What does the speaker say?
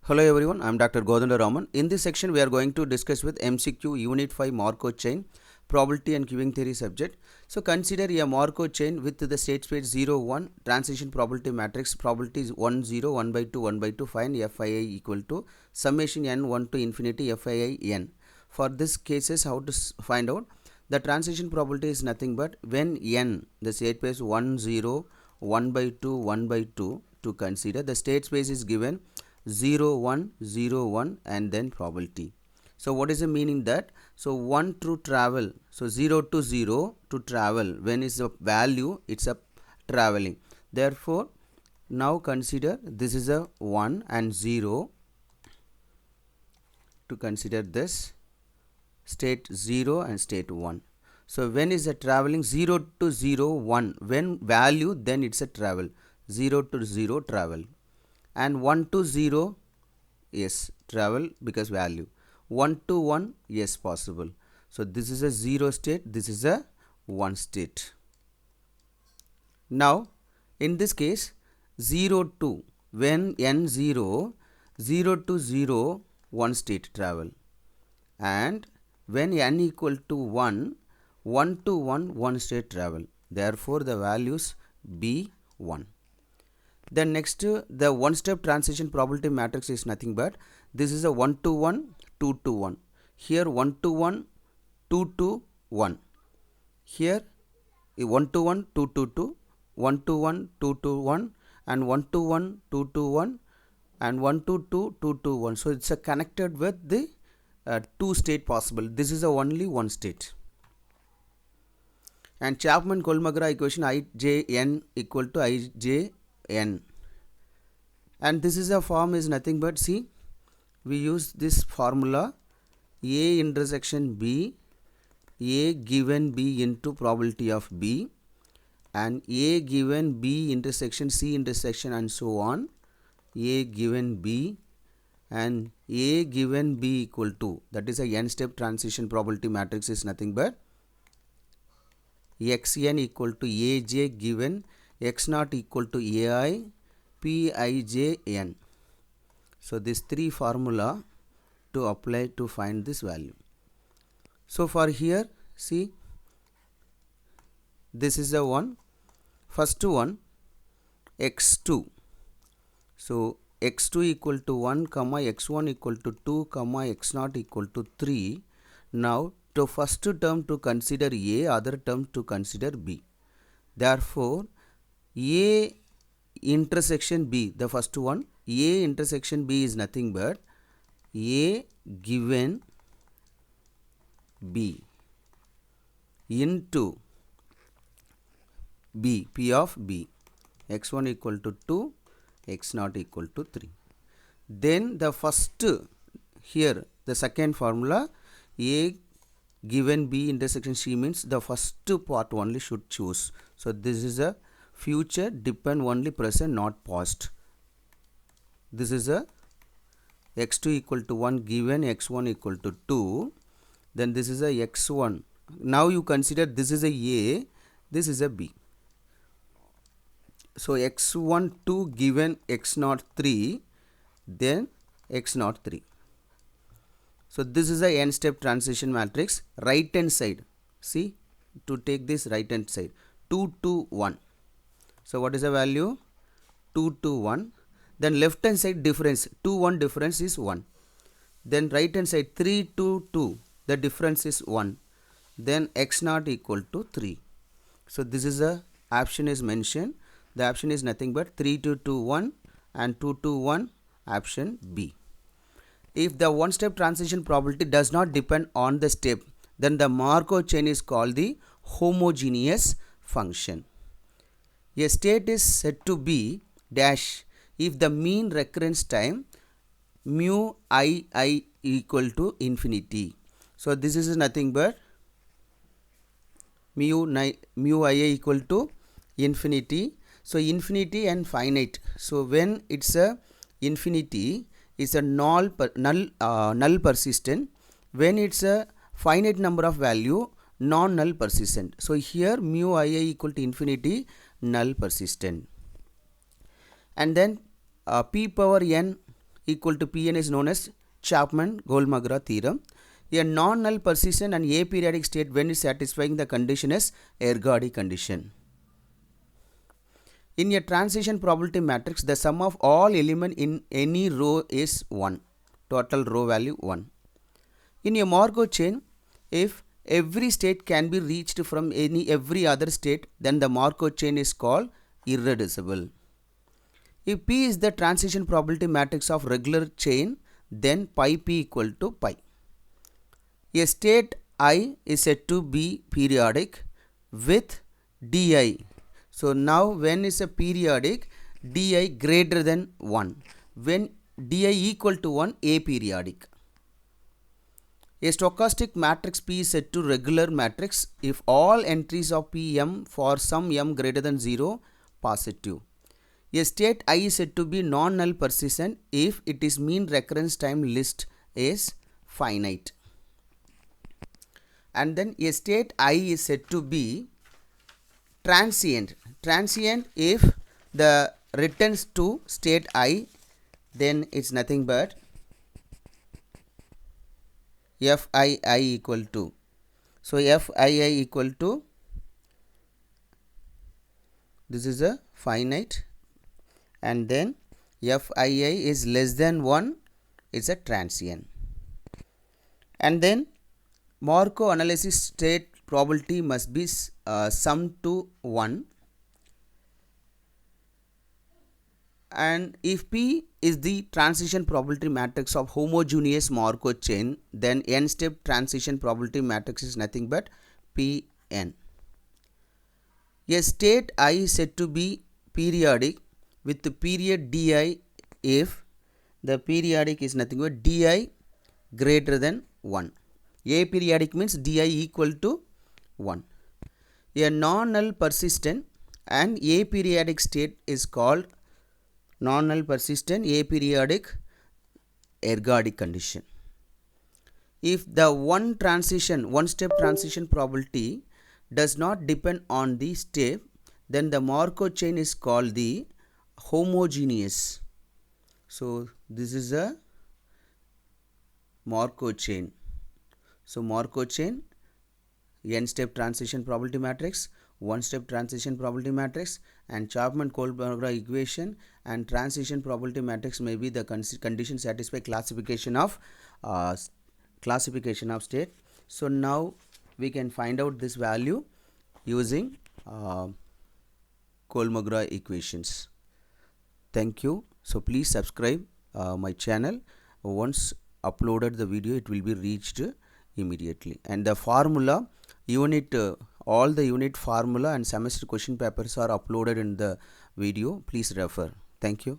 Hello everyone, I am Dr. Godanda Raman. In this section, we are going to discuss with MCQ Unit 5 Markov chain, probability and queuing theory subject. So consider a Markov chain with the state space 0, 1, transition probability matrix, probability is 1, 0, 1 by 2, 1 by 2, find FII equal to summation n 1 to infinity FII n. For this cases, how to find out? The transition probability is nothing but when n, the state space 1, 0, 1 by 2, 1 by 2 to consider, the state space is given 0 1 0 1 and then probability. So what is the meaning that? So 1 to travel, so 0 to 0 to travel, when is the value, it's a traveling. Therefore now consider this is a 1 and 0 to consider this state 0 and state 1. So when is the traveling? 0 to 0 1, when value, then it's a travel, 0 to 0 travel. And 1 to 0, yes, travel because value. 1 to 1, yes, possible. So this is a 0 state, this is a 1 state. Now in this case 0 to, when n 0, 0 to 0, 1 state travel, and when n equal to 1, 1 to 1, 1 state travel. Therefore the values be 1. Then next, the one step transition probability matrix is nothing but this is a 1 to 1, 2 to 1. Here 1 to 1, 2 to 1. Here 1 to 1, 2 to 2, 1 to 1, 2 to 1, and 1 to 1, 2 to 1, and 1 to 2, 2 to 1. So it's a connected with the two state possible. This is a only one state. And Chapman-Kolmogorov equation Ijn equal to Ijn. And this is a form is nothing but, see, we use this formula A intersection B, A given B into probability of B, and A given B intersection C intersection and so on, A given B, and A given B equal to, that is a n step transition probability matrix is nothing but Xn equal to Aj given X naught equal to Ai Pij n. So this three formula to apply to find this value. So for here, see, this is the one, first one x2. So x2 equal to 1 comma x1 equal to 2 comma x0 equal to 3. Now to first term to consider A, other term to consider B. Therefore A intersection B, the first one, A intersection B is nothing but A given B into B, P of B, x1 equal to 2, x0 equal to 3. Then the first, here the second formula, A given B intersection C means the first part only should choose. So this is a future depend only present not past. This is a x2 equal to 1 given x1 equal to 2. Then this is a x1. Now you consider this is a this is a B. So x1 2 given x0 3, then x0 3. So this is a n step transition matrix. Right hand side, see, to take this right hand side, 2 to 1. So what is the value? 2 to 1. Then left hand side difference, 2 1 difference is 1. Then right hand side 3 to 2, the difference is 1. Then x0 equal to 3. So this is a option is mentioned. The option is nothing but 3 to 2 1 and 2 to 1, option B. If the one step transition probability does not depend on the step, then the Markov chain is called the homogeneous function. A state is said to be dash if the mean recurrence time mu I equal to infinity. So this is nothing but mu I equal to infinity. So infinity and finite. So when it's a infinity, it's a null persistent. When it's a finite number of value, non-null persistent. So here mu I equal to infinity, null persistent. And then p power n equal to Pn is known as Chapman-Kolmogorov theorem. A non-null persistent and aperiodic state when is satisfying the condition is ergodic condition. In a transition probability matrix, the sum of all elements in any row is 1. Total row value 1. In a Markov chain, if every state can be reached from every other state, then the Markov chain is called irreducible. If P is the transition probability matrix of regular chain, then pi P equal to pi. A state I is said to be periodic with di. So now when is a periodic, di greater than 1. When di equal to 1, aperiodic. A stochastic matrix P is said to regular matrix if all entries of Pm for some m greater than 0 positive. A state I is said to be non-null persistent if its mean recurrence time list is finite. And then a state I is said to be transient if the returns to state I, then it's nothing but Fii equal to, so Fii equal to, this is a finite, and then Fii is less than 1, it's a transient. And then Markov analysis state probability must be summed to 1, and if P is the transition probability matrix of homogeneous Markov chain, then n-step transition probability matrix is nothing but Pn. A state I is said to be periodic with the period di if the periodic is nothing but di greater than 1. Aperiodic means di equal to 1. A non-null persistent and aperiodic state is called non-null persistent aperiodic ergodic condition. If the one-step transition probability does not depend on the step, then the Markov chain is called the homogeneous. So this is a Markov chain. So Markov chain, n-step transition probability matrix, one-step transition probability matrix, and Chapman-Kolmogorov equation and transition probability matrix may be the condition satisfy classification of state. So now we can find out this value using Kolmogorov equations. Thank you. So please subscribe my channel. Once uploaded the video, it will be reached immediately. And the formula unit, all the unit formula and semester question papers are uploaded in the video. Please refer. Thank you.